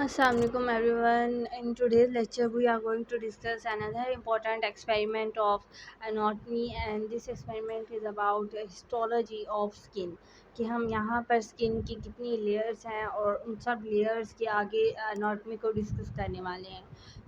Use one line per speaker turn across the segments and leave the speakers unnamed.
Assalamualaikum everyone. In today's lecture, we are going to discuss another important experiment of anatomy, and this experiment is about histology of skin. कि हम यहाँ पर skin की कितनी layers हैं और उन सब लेयर्स के आगे anatomy को डिस्कस करने वाले हैं.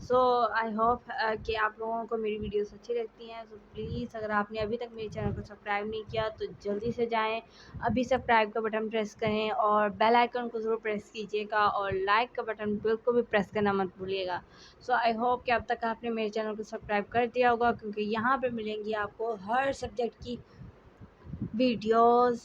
सो आई होप कि आप लोगों को मेरी वीडियोस अच्छी लगती हैं. सो प्लीज़ अगर आपने अभी तक मेरे चैनल को सब्सक्राइब नहीं किया तो जल्दी से जाएं, अभी सब्सक्राइब का बटन प्रेस करें और बेल आइकन को ज़रूर प्रेस कीजिएगा और लाइक का बटन बिल्कुल भी प्रेस करना मत भूलिएगा. सो आई होप कि अब तक आपने मेरे चैनल को सब्सक्राइब कर दिया होगा, क्योंकि यहाँ पे मिलेंगी आपको हर सब्जेक्ट की वीडियोस,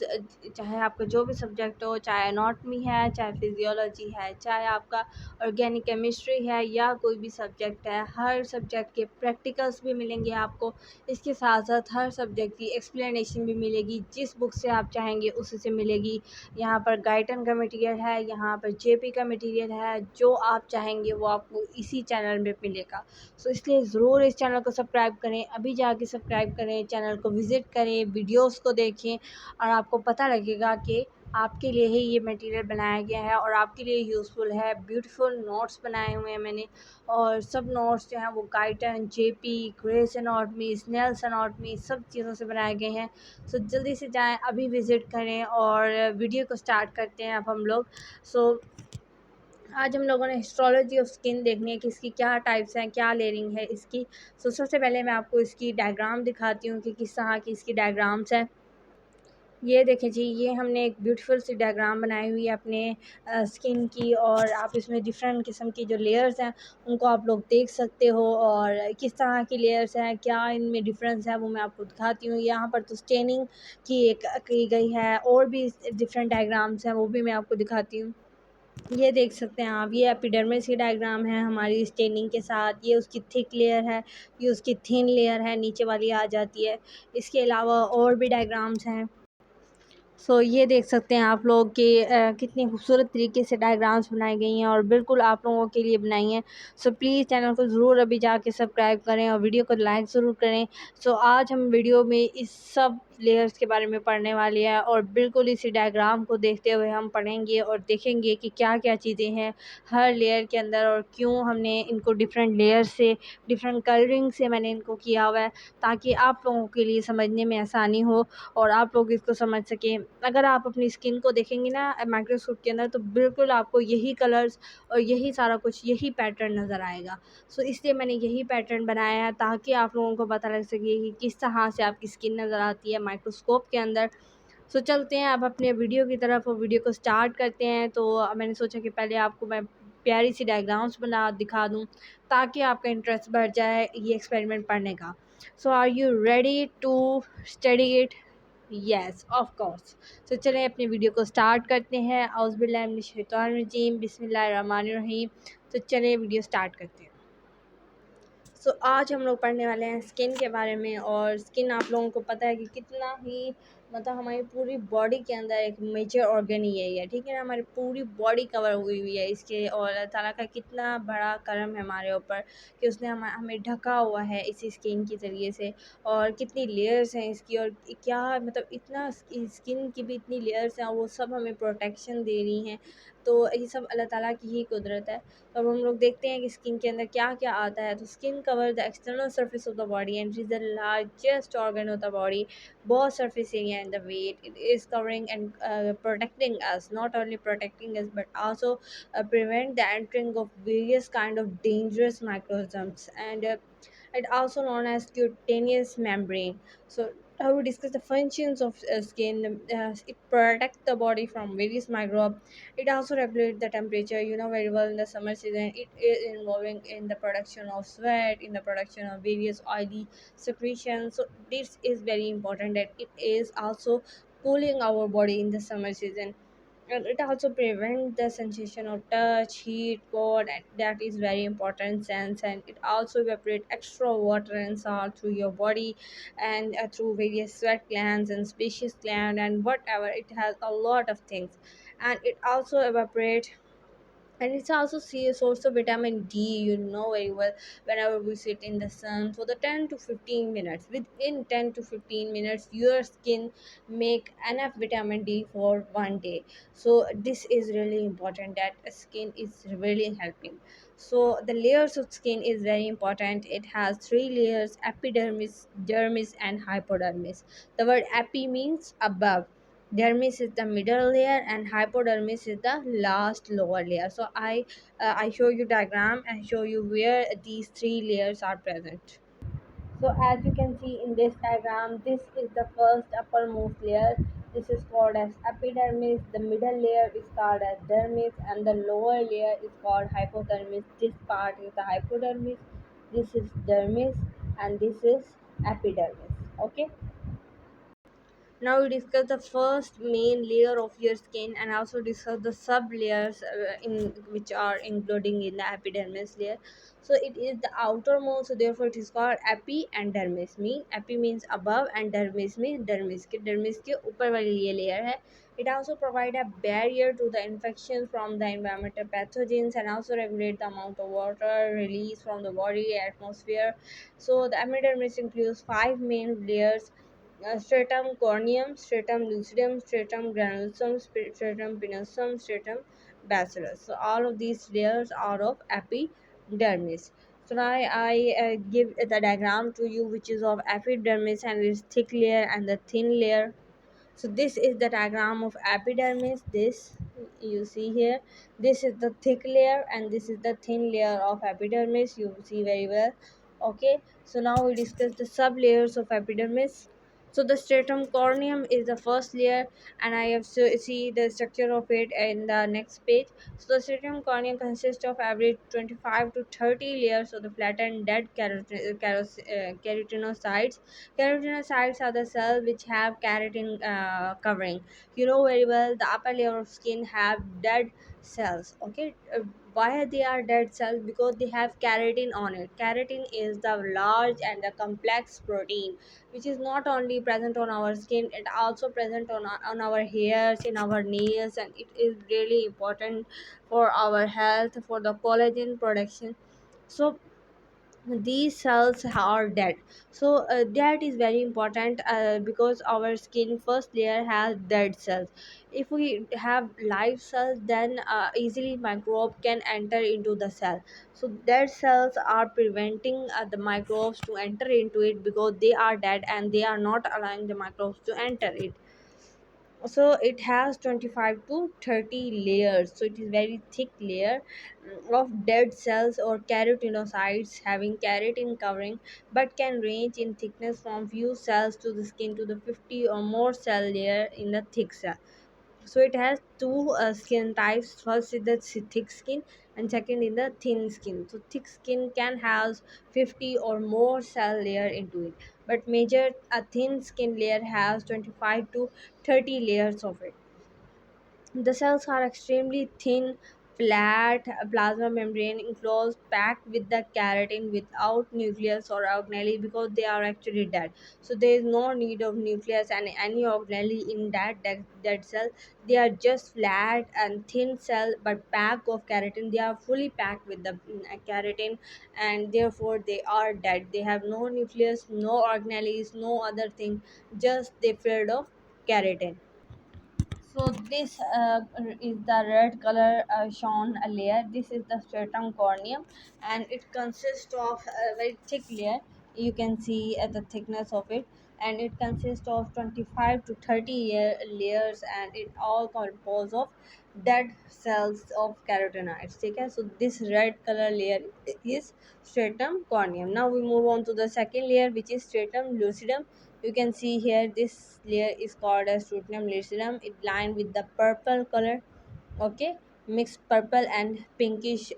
चाहे आपका जो भी सब्जेक्ट हो, चाहे एनाटॉमी है, चाहे फिजियोलॉजी है, चाहे आपका ऑर्गेनिक केमिस्ट्री है या कोई भी सब्जेक्ट है, हर सब्जेक्ट के प्रैक्टिकल्स भी मिलेंगे आपको. इसके साथ साथ हर सब्जेक्ट की एक्सप्लेनेशन भी मिलेगी, जिस बुक से आप चाहेंगे उसी से मिलेगी. यहाँ पर गाइडन का मटेरियल है, यहाँ पर जेपी का मटेरियल है, जो आप चाहेंगे वो आपको इसी चैनल में मिलेगा. सो इसलिए ज़रूर इस चैनल को सब्सक्राइब करें, अभी जाके सब्सक्राइब करें, चैनल को विज़िट करें, वीडियोस को देखें और आपको पता लगेगा कि आपके लिए ही ये मटेरियल बनाया गया है और आपके लिए यूज़फुल है. ब्यूटीफुल नोट्स बनाए हुए हैं मैंने, और सब नोट्स जो हैं वो Guyton, JP, Gray's anatomy, Snell's anatomy, सब चीज़ों से बनाए गए हैं. सो जल्दी से जाएं, अभी विज़िट करें और वीडियो को स्टार्ट करते हैं अब हम लोग. सो आज हम लोगों ने हिस्टोलॉजी ऑफ स्किन देखनी है कि इसकी क्या टाइप्स हैं, क्या लेयरिंग है इसकी. सो सबसे पहले मैं आपको इसकी डायग्राम दिखाती हूँ कि किस तरह की इसकी डायग्राम्स हैं. ये देखें जी, ये हमने एक ब्यूटीफुल सी डायग्राम बनाई हुई है अपने स्किन की, और आप इसमें डिफरेंट किस्म की जो लेयर्स हैं उनको आप लोग देख सकते हो, और किस तरह की लेयर्स हैं, क्या इनमें डिफरेंस है वो मैं आपको दिखाती हूँ. यहाँ पर तो स्टेनिंग की गई है, और भी डिफरेंट डायग्राम्स हैं वो भी मैं आपको दिखाती हूँ. ये देख सकते हैं आप, ये एपिडर्मिस की डायग्राम है हमारी स्टेनिंग के साथ. ये उसकी थिक लेयर है, ये उसकी थिन लेयर है, नीचे वाली आ जाती है. इसके अलावा और भी डायग्राम्स हैं. ये देख सकते हैं आप लोग कि कितनी खूबसूरत तरीके से डायग्राम्स बनाई गई हैं और बिल्कुल आप लोगों के लिए बनाई हैं. प्लीज़ चैनल को ज़रूर अभी जाके सब्सक्राइब करें और वीडियो को लाइक ज़रूर करें. आज हम वीडियो में इस सब लेयर्स के बारे में पढ़ने वाले हैं, और बिल्कुल इसी डायग्राम को देखते हुए हम पढ़ेंगे और देखेंगे कि क्या क्या चीज़ें हैं हर लेयर के अंदर और क्यों हमने इनको डिफरेंट लेयर से, डिफरेंट कलरिंग से मैंने इनको किया हुआ है, ताकि आप लोगों के लिए समझने में आसानी हो और आप लोग इसको समझ सकें. अगर आप अपनी स्किन को देखेंगे ना माइक्रोस्कोप के अंदर, तो बिल्कुल आपको यही कलर्स और यही सारा कुछ, यही पैटर्न नज़र आएगा. इसलिए मैंने यही पैटर्न बनाया है ताकि आप लोगों को पता लग सके कि किस तरह से आपकी स्किन नज़र आती है माइक्रोस्कोप के अंदर. चलते हैं अब अपने वीडियो की तरफ और वीडियो को स्टार्ट करते हैं. मैंने सोचा कि पहले आपको मैं प्यारी सी डायग्राम्स बना दिखा दूँ, ताकि आपका इंटरेस्ट बढ़ जाए ये एक्सपेरिमेंट पढ़ने का. Are you ready to study it? Yes, of course. चलें अपने वीडियो को स्टार्ट करते हैं. औज़ुबिल्लाहि मिनश शैतानिर रजीम, बिस्मिल्लाहिर रहमानिर रहीम. चलें वीडियो स्टार्ट करते हैं. आज हम लोग पढ़ने वाले हैं स्किन के बारे में. और स्किन आप लोगों को पता है कि कितना ही, मतलब हमारी पूरी बॉडी के अंदर एक मेजर ऑर्गन ही है, ठीक है ना. हमारी पूरी बॉडी कवर हुई हुई है इसके, और अल्लाह ताला का कितना बड़ा करम है हमारे ऊपर कि उसने हमें ढका हुआ है इसी स्किन के ज़रिए से. और कितनी लेयर्स हैं इसकी, और क्या मतलब इतना स्किन की भी इतनी लेयर्स हैं, वो सब हमें प्रोटेक्शन दे रही हैं. ये सब अल्लाह ताला की ही कुदरत है. अब हम लोग देखते हैं कि स्किन के अंदर क्या क्या आता है. Skin cover the external surface of the body and is the largest organ of the body. बहुत surface area in the weight. It is covering and protecting us, not only protecting us but also prevent the entering of various kind of dangerous microorganisms, and it also known as cutaneous membrane. How we discuss the functions of skin. It protects the body from various microbes. It also regulates the temperature, you know very well, in the summer season. It is involving in the production of sweat, in the production of various oily secretions. This is very important that it is also cooling our body in the summer season. And it also prevents the sensation of touch, heat, cold, and that is very important sense. And it also evaporates extra water and salt through your body, and through various sweat glands and species gland and whatever. It has a lot of things, and it also evaporates and it's also see a source of vitamin D, you know very well. Whenever we sit in the sun for the 10 to 15 minutes, within 10 to 15 minutes your skin make enough vitamin D for one day. So this is really important, that skin is really helping. So the layers of skin is very important. It has three layers: epidermis, dermis, and hypodermis. The word epi means above, dermis is the middle layer, and hypodermis is the last lower layer. So I show you diagram and show you where these three layers are present. So as you can see in this diagram, this is the first uppermost layer. This is called as epidermis. The middle layer is called as dermis, and the lower layer is called hypodermis. This part is the hypodermis, this is dermis, and this is epidermis. Okay. Now we discuss the first main layer of your skin, and also discuss the sub layers in which are including in the epidermis layer. So it is the outermost, so therefore it is called epi and dermis. Mean epi means above and dermis means dermis के ऊपर वाली ये layer है. It also provide a barrier to the infection from the environmental pathogens, and also regulate the amount of water released from the body atmosphere. So the epidermis includes five main layers: stratum corneum, stratum lucidum, stratum granulosum, stratum spinosum, stratum bacillus. So all of these layers are of epidermis. So now I give the diagram to you, which is of epidermis and its thick layer and the thin layer. So this is the diagram of epidermis. This you see here, this is the thick layer and this is the thin layer of epidermis, you see very well. Okay, so now we discuss the sub layers of epidermis. So the stratum corneum is the first layer, and I have to see the structure of it in the next page. So the stratum corneum consists of average 25 to 30 layers of the flattened dead keratinocytes. Keratinocytes are the cells which have keratin covering. You know very well, the upper layer of skin have dead cells. Okay, why they are dead cells? Because they have keratin on it. Keratin is the large and the complex protein which is not only present on our skin, it also present on our hairs, in our nails, and it is really important for our health, for the collagen production. So these cells are dead. So that is very important, because our skin first layer has dead cells. If we have live cells, then easily microbe can enter into the cell. So dead cells are preventing the microbes to enter into it, because they are dead and they are not allowing the microbes to enter it. So it has 25 to 30 layers, so it is very thick layer of dead cells or keratinocytes having keratin covering, but can range in thickness from few cells to the skin to the 50 or more cell layer in the thick cell. So it has two skin types: first is the thick skin, and second is the thin skin. So thick skin can have 50 or more cell layer into it, but major a thin skin layer has 25 to 30 layers of it. The cells are extremely thin, flat plasma membrane enclosed, packed with the keratin without nucleus or organelle, because they are actually dead. So there is no need of nucleus and any organelle in that dead cell. They are just flat and thin cell, but packed of keratin. They are fully packed with the keratin, and therefore they are dead. They have no nucleus, no organelles, no other thing. Just they filled of keratin. So this is the red color shown a layer. This is the stratum corneum, and it consists of a very thick layer. You can see the thickness of it, and it consists of 25 to 30 layers, and it all composed of dead cells of carotenoids. Okay, so this red color layer is stratum corneum. Now we move on to the second layer, which is stratum lucidum. You can see here this layer is called as stratum lucidum. It lined with the purple color. Okay, mixed purple and pinkish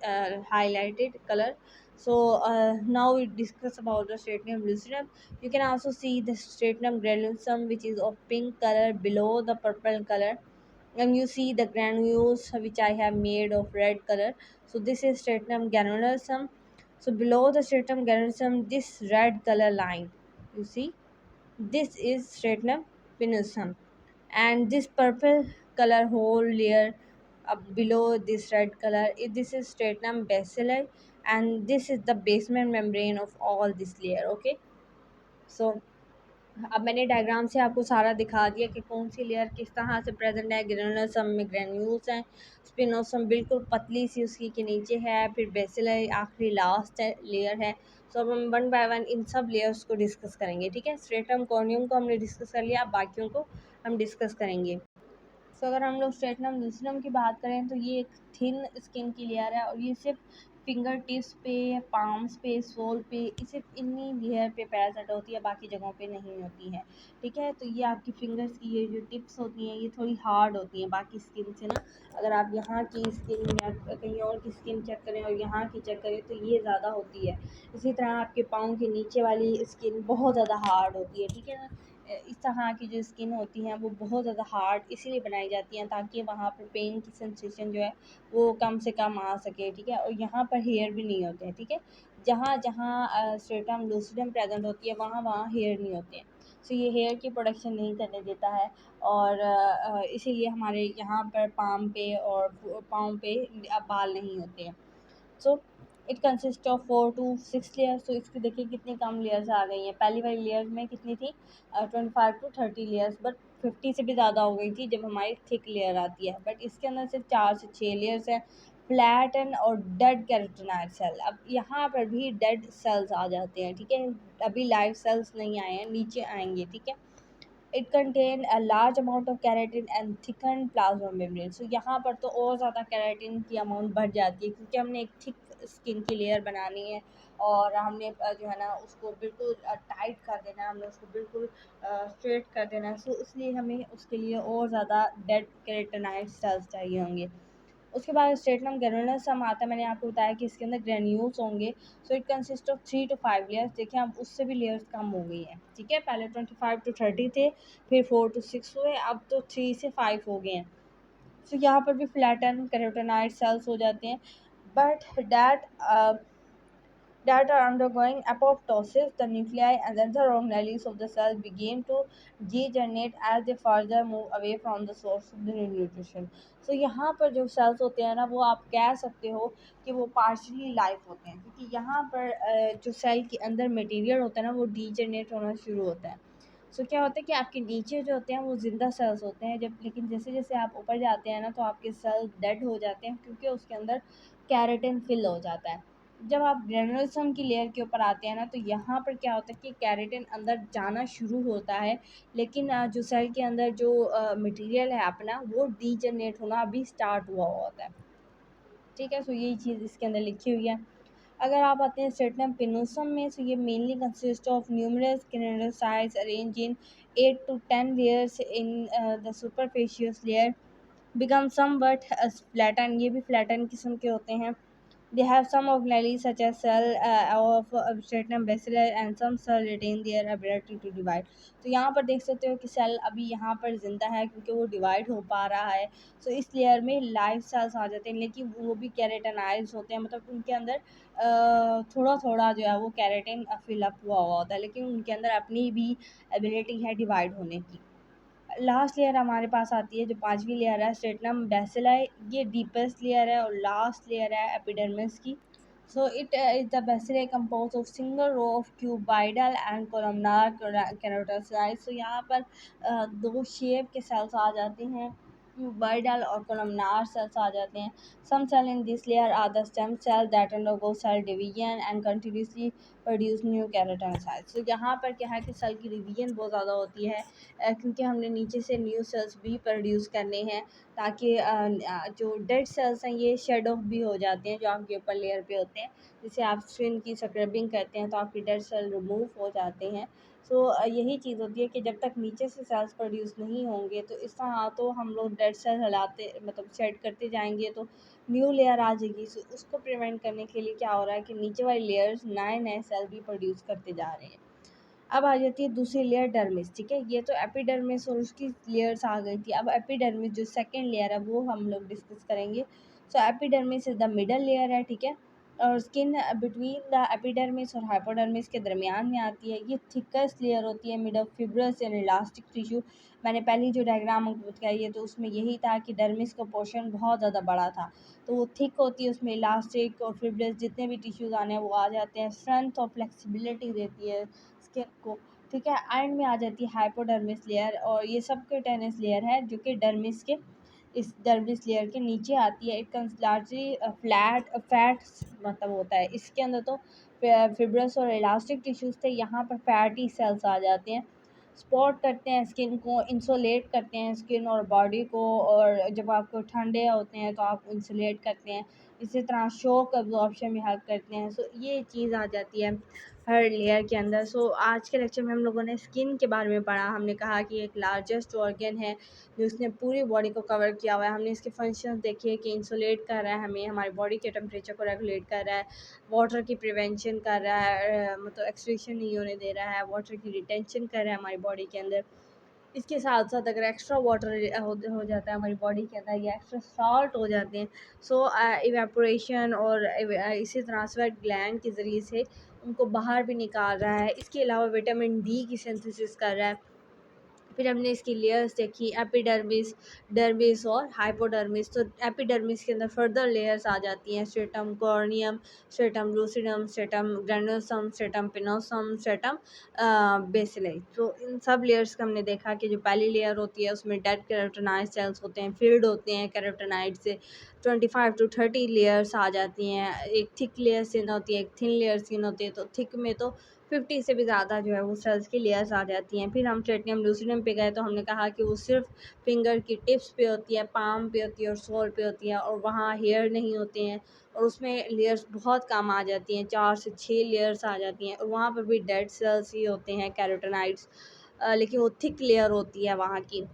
highlighted color. So now we discuss about the stratum lucidum. You can also see the stratum granulosum, which is of pink color below the purple color, and you see the granules which I have made of red color. So this is stratum granulosum. So below the stratum granulosum, this red color line, you see, this is stratum spinosum, and this purple color whole layer below this red color, this is stratum basilar, and this is the basement membrane of all this layer. Okay, so अब मैंने diagram से आपको सारा दिखा दिया कि कौन सी layer किस तरह से प्रेजेंट है। ग्रेनुलोसम में ग्रेन्यूल्स हैं, स्पिनोसम बिल्कुल पतली सी उसकी के नीचे है, फिर बेसिलर आखिरी लास्ट लेयर है। सो अब हम वन बाय वन इन सब लेयर्स को डिस्कस करेंगे। ठीक है, स्ट्रेटम कॉर्नियम को हमने डिस्कस कर लिया, अब बाकियों को हम डिस्कस करेंगे। सो अगर हम लोग स्ट्रेटनम लूसिडम की बात करें तो ये एक थिन स्किन की लेयर है, और ये सिर्फ फिंगर टिप्स पे, पाम्स पे, सोल पे, सिर्फ इन्हीं लेयर पे पैरासाइट होती है, बाकी जगहों पे नहीं होती है। ठीक है, तो ये आपकी फिंगर्स की ये जो टिप्स होती हैं ये थोड़ी हार्ड होती हैं बाकी स्किन से ना। अगर आप यहाँ की स्किन या कहीं और की स्किन चेक करें और यहाँ की चेक करें तो ये ज़्यादा होती है। इसी तरह आपके पाँव के नीचे वाली स्किन बहुत ज़्यादा हार्ड होती है। ठीक है ना, इस तरह की जो स्किन होती हैं वो बहुत ज़्यादा हार्ड इसीलिए बनाई जाती हैं ताकि वहाँ पर पेन की सेंसेशन जो है वो कम से कम आ सके। ठीक है, और यहाँ पर हेयर भी नहीं होते हैं। ठीक है, जहाँ जहाँ स्ट्रेटम लूसिडम प्रेजेंट होती है वहाँ वहाँ हेयर नहीं होते हैं। सो ये हेयर की प्रोडक्शन नहीं करने देता है, और इसीलिए हमारे यहाँ पर पाम पे और पाँव पे बाल नहीं होते हैं। So it consist of 4 to 6 layers. तो इसकी देखिए कितनी कम लेयर्स आ गई हैं। पहली वाली लेयर में कितनी थी, 25 to 30 लेयर्स, बट 50 से भी ज़्यादा हो गई थी जब हमारी थिक लेयर आती है। बट इसके अंदर सिर्फ 4 से 6 लेयर्स हैं। फ्लैटन और डेड कैरोटिनॉइड सेल, अब यहाँ पर भी डेड सेल्स आ जाते हैं। ठीक है, अभी लाइव सेल्स नहीं आए हैं, नीचे आएंगे। ठीक है, it contain a large amount of keratin and thicken plasma membrane. So यहाँ पर तो और ज़्यादा कैरेटिन की अमाउंट बढ़ जाती है क्योंकि हमने एक थिक स्किन की लेयर बनानी है, और हमने जो है ना उसको बिल्कुल टाइट कर देना है, हमने उसको बिल्कुल स्ट्रेट कर देना है। सो इसलिए हमें उसके लिए और ज़्यादा डेड कैरेटिनाइड सेल्स चाहिए होंगे। उसके बाद स्टेटनम ग्रेनुलसम आता है, मैंने आपको बताया कि इसके अंदर ग्रेन्यूल्स होंगे। So it consist of 3 to 5 layers. देखिए अब उससे भी लेयर्स कम हो गई हैं। ठीक है, पहले 25 to 30 थे, फिर 4 to 6 हुए, अब तो 3 से 5 हो गए हैं। सो यहाँ पर भी फ्लैटन कैरोटिनॉइड सेल्स हो जाते हैं, but that that are undergoing apoptosis, the nuclei and other organelles of the cell begin to degenerate as they further move away from the source of the nutrition. So यहाँ पर जो cells होते हैं ना वो आप कह सकते हो कि वो partially life होते हैं, क्योंकि यहाँ पर जो cell के अंदर material होता है ना वो degenerate होना शुरू होता है। सो क्या होता है कि आपके नीचे जो होते हैं वो ज़िंदा सेल्स होते हैं जब, लेकिन जैसे जैसे आप ऊपर जाते हैं ना तो आपके सेल्स डेड हो जाते हैं क्योंकि उसके अंदर कैरेटिन फिल हो जाता है। जब आप ग्रेनुलोसम की लेयर के ऊपर आते हैं ना तो यहाँ पर क्या होता है कि कैरेटिन अंदर जाना शुरू होता है, लेकिन जो सेल के अंदर जो मटेरियल है अपना वो डीजनरेट होना अभी स्टार्ट हुआ होता है। ठीक है, सो यही चीज़ इसके अंदर लिखी हुई है। अगर आप आते हैं स्टेटनम पिनोसम में, तो ये mainly consist of numerous granulocytes arrange in 8 to 10 layers in the superficial layer become somewhat flatten, ये भी फ्लैटन किस्म के होते हैं। They have some organelles such as cell of stratum bacilli, and some cell retain their ability to divide. तो यहाँ पर देख सकते हो कि सेल अभी यहाँ पर जिंदा है क्योंकि वो डिवाइड हो पा रहा है। सो इस लेयर में लाइव सेल्स आ जाते हैं, लेकिन वो भी कैरेटनाइज होते हैं, मतलब उनके अंदर थोड़ा थोड़ा जो है वो कैरेटिन फिलअप हुआ हुआ होता है, लेकिन उनके अंदर अपनी भी एबिलिटी है डिवाइड होने की। लास्ट लेयर हमारे पास आती है जो पांचवी लेयर है स्टेटनम बेसिलाई, ये डीपेस्ट लेयर है और लास्ट लेयर है एपिडर्मिस की। So it is the basale compose of single row of cuboidal and columnar carotenoids. तो यहाँ पर दो शेप के सेल्स आ जाते हैं, क्यूबाइडल और कोलमनार सेल्स आ जाते हैं। Some cell in this layer are the stem cell that undergo cell division and continuously produce new keratinocytes. तो यहाँ पर क्या है कि सेल की डिवीजन बहुत ज़्यादा होती है क्योंकि हमने नीचे से न्यू सेल्स भी प्रोड्यूस करने हैं, ताकि जो डेड सेल्स हैं ये शेड ऑफ भी हो जाते हैं जो आपके ऊपर लेयर पे होते हैं। जैसे आप स्किन की स्क्रबिंग करते हैं तो आपके डेड सेल रिमूव हो जाते हैं। सो यही चीज़ होती है कि जब तक नीचे से सेल्स प्रोड्यूस नहीं होंगे तो इस तरह तो हम लोग डेड सेल हलाते मतलब शेड करते जाएंगे तो न्यू लेयर आ जाएगी। सो उसको प्रिवेंट करने के लिए क्या हो रहा है कि नीचे वाली लेयर्स नए नए सेल भी प्रोड्यूस करते जा रहे हैं। अब आ जाती है दूसरी लेयर डर्मिस। ठीक है, ये तो एपिडर्मिस और उसकी लेयर्स आ गई थी। अब एपिडर्मिस जो सेकंड लेयर है वो हम लोग डिस्कस करेंगे। So epidermis is the middle layer है। ठीक है, और स्किन बिटवीन द एपिडर्मिस और हाइपोडर्मिस के दरमियान में आती है। ये थिकेस्ट लेयर होती है mid of fibrous and elastic tissue. मैंने पहले जो डायग्राम आपको बताई है तो उसमें यही था कि डर्मिस का पोर्शन बहुत ज़्यादा बड़ा था, तो वो थिक होती है, उसमें इलास्टिक और फिब्रस जितने भी टिश्यूज़ आने हैं वो आ जाते हैं, स्ट्रेंथ और फ्लेक्सिबिलिटी देती है स्किन को। ठीक है, एंड में आ जाती है हाइपोडर्मिस लेयर, और ये सब टेनिस लेयर है जो कि डर्मिस के इस डर्मिस लेयर के नीचे आती है। It comes largely flat fat मतलब होता है इसके अंदर, तो फिब्रस और इलास्टिक टिश्यूज थे, यहाँ पर फैटी सेल्स आ जाते हैं, सपोर्ट करते हैं स्किन को, इंसुलेट करते हैं स्किन और बॉडी को, और जब आपको ठंडे होते हैं तो आप इंसुलेट करते हैं, इसी तरह शॉक अब्जॉर्प्शन में हेल्प करते हैं। सो ये चीज़ आ जाती है हर लेयर के अंदर। सो आज के लेक्चर में हम लोगों ने स्किन के बारे में पढ़ा। हमने कहा कि एक लार्जेस्ट ऑर्गन है जो उसने पूरी बॉडी को कवर किया हुआ है। हमने इसके फंक्शंस देखे कि इंसुलेट कर रहा है हमें, हमारी बॉडी के टेम्परेचर को रेगुलेट कर रहा है, वाटर की प्रिवेंशन कर रहा है, मतलब एक्सक्रीशन नहीं होने दे रहा है, वाटर की रिटेंशन कर रहा है हमारी बॉडी के अंदर। इसके साथ साथ अगर एक्स्ट्रा वाटर हो जाता है हमारी बॉडी के अंदर या एक्स्ट्रा सॉल्ट हो जाते हैं, सो इवेपोरेशन और इसी तरह स्वेट ग्लैंड के ज़रिए से उनको बाहर भी निकाल रहा है। इसके अलावा विटामिन डी की सिंथेसिस कर रहा है। फिर हमने इसकी लेयर्स देखी, एपिडर्मिस, डर्मिस और हाइपोडर्मिस। तो एपिडर्मिस के अंदर फर्दर लेयर्स आ जाती हैं, stratum corneum, stratum lucidum, stratum granulosum, stratum spinosum, stratum basalis. तो इन सब लेयर्स का हमने देखा कि जो पहली लेयर होती है उसमें डेड कैरोटिनॉइड सेल्स होते हैं, फिल्ड होते हैं कैरोटिनॉइड से। 25 to 30 लेयर्स आ जाती हैं, एक थिक लेयर स्किन होती है, एक थिन लेयर स्किन होती है। तो थिक में तो 50 से भी ज़्यादा जो है वो सेल्स की लेयर्स आ जाती हैं। फिर हम ट्रेटिनियम लूसिडम पे गए तो हमने कहा कि वो सिर्फ फिंगर की टिप्स पे होती है, पाम पे होती है और सोल पे होती है, और वहाँ हेयर नहीं होते हैं, और उसमें लेयर्स बहुत कम आ जाती हैं, 4 से 6 लेयर्स आ जाती हैं, और वहाँ पर भी डेड सेल्स ही होते हैं कैरोटिनॉइड्स, लेकिन वो थिक लेयर होती है वहाँ की।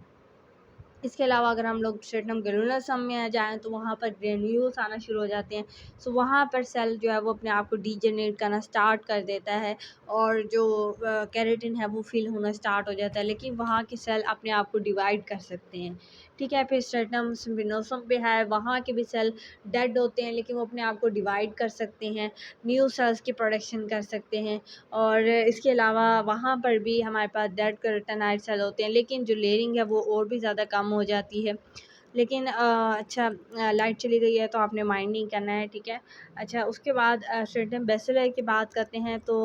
इसके अलावा अगर हम लोग स्ट्रेटम ग्रेनुलोसम में जाएँ तो वहाँ पर ग्रेन्यूल्स आना शुरू हो जाते हैं। सो वहाँ पर सेल जो है वो अपने आप को डीजेनरेट करना स्टार्ट कर देता है, और जो केराटिन है वो फिल होना स्टार्ट हो जाता है, लेकिन वहाँ के सेल अपने आप को डिवाइड कर सकते हैं। ठीक है, फिर स्ट्रेटम स्पिनोसम पे है, वहाँ के भी सेल डेड होते हैं लेकिन वो अपने आप को डिवाइड कर सकते हैं, न्यू सेल्स की प्रोडक्शन कर सकते हैं। और इसके अलावा वहाँ पर भी हमारे पास डेड कैरोटिनॉइड सेल होते हैं, लेकिन जो लेयरिंग है वो और भी ज़्यादा कम हो जाती है। लेकिन अच्छा, लाइट चली गई है तो आपने माइंड नहीं करना है, ठीक है। अच्छा, उसके बाद स्ट्रेटम बेसिलर की बात करते हैं तो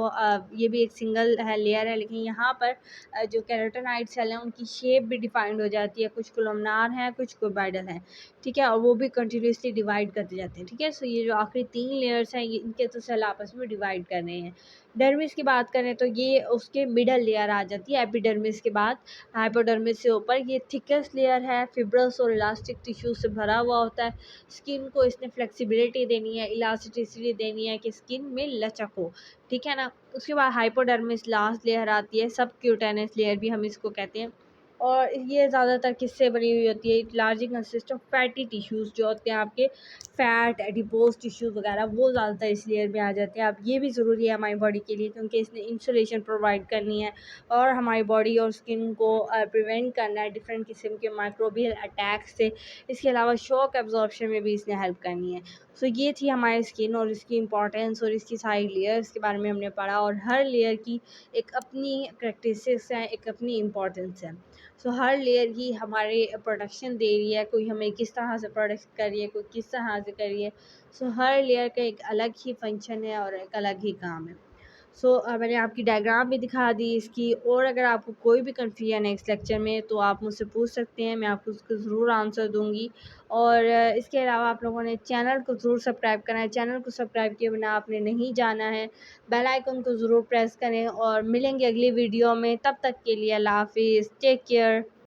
ये भी एक सिंगल है लेयर है, लेकिन यहाँ पर जो कैरोटिनॉइड सेल हैं उनकी शेप भी डिफाइंड हो जाती है, कुछ कोलमनार हैं, कुछ क्यूबॉइडल हैं, ठीक है, और वो भी कंटिन्यूसली डिवाइड करते जाते हैं। ठीक है, सो ये जो आखिरी 3 लेयर्स हैं ये इनके तो सेल आपस में डिवाइड कर रहे हैं। डर्मिस की बात करें तो ये उसके मिडल लेयर आ जाती है एपिडर्मिस के बाद, हाइपोडर्मिस से ऊपर। ये थिकेस्ट लेयर है, फिब्रस और इलास्टिक टिश्यू से भरा हुआ होता है। स्किन को इसने फ्लेक्सिबिलिटी देनी है, इलास्टिसिटी देनी है कि स्किन में लचक हो, ठीक है ना। उसके बाद हाइपोडर्मिस लास्ट लेयर आती है, सब क्यूटेनस लेयर भी हम इसको कहते हैं, और ये ज़्यादातर किससे बनी हुई होती है, largely consist of fatty tissues जो होते हैं आपके, फैट एडिपोज टिश्यूज़ वगैरह, वो ज़्यादातर इस लेयर में आ जाते हैं। अब ये भी ज़रूरी है हमारी बॉडी के लिए क्योंकि इसने इंसुलेशन प्रोवाइड करनी है और हमारी बॉडी और स्किन को प्रिवेंट करना है डिफरेंट किस्म के माइक्रोबियल अटैक से। इसके अलावा शॉक एब्जॉर्प्शन में भी इसने हेल्प करनी है। सो ये थी हमारी स्किन और इसकी इंपॉर्टेंस और इसकी सारी लेयर्स के बारे में हमने पढ़ा, और हर लेयर की एक अपनी करैक्टरिस्टिक्स हैं, एक अपनी इम्पॉर्टेंस है। सो हर लेयर ही हमारे प्रोटेक्शन दे रही है, कोई हमें किस तरह से प्रोटेक्ट कर रही है, कोई किस तरह से कर रही है। सो हर लेयर का एक अलग ही फंक्शन है और एक अलग ही काम है। सो मैंने आपकी डायग्राम भी दिखा दी इसकी, और अगर आपको कोई भी कन्फ्यूजन है इस लेक्चर में तो आप मुझसे पूछ सकते हैं, मैं आपको उसको ज़रूर आंसर दूंगी। और इसके अलावा आप लोगों ने चैनल को ज़रूर सब्सक्राइब करना है, चैनल को सब्सक्राइब किए बिना आपने नहीं जाना है। बेल आइकन को ज़रूर प्रेस करें, और मिलेंगे अगली वीडियो में, तब तक के लिए अल्लाह हाफिज़, टेक केयर।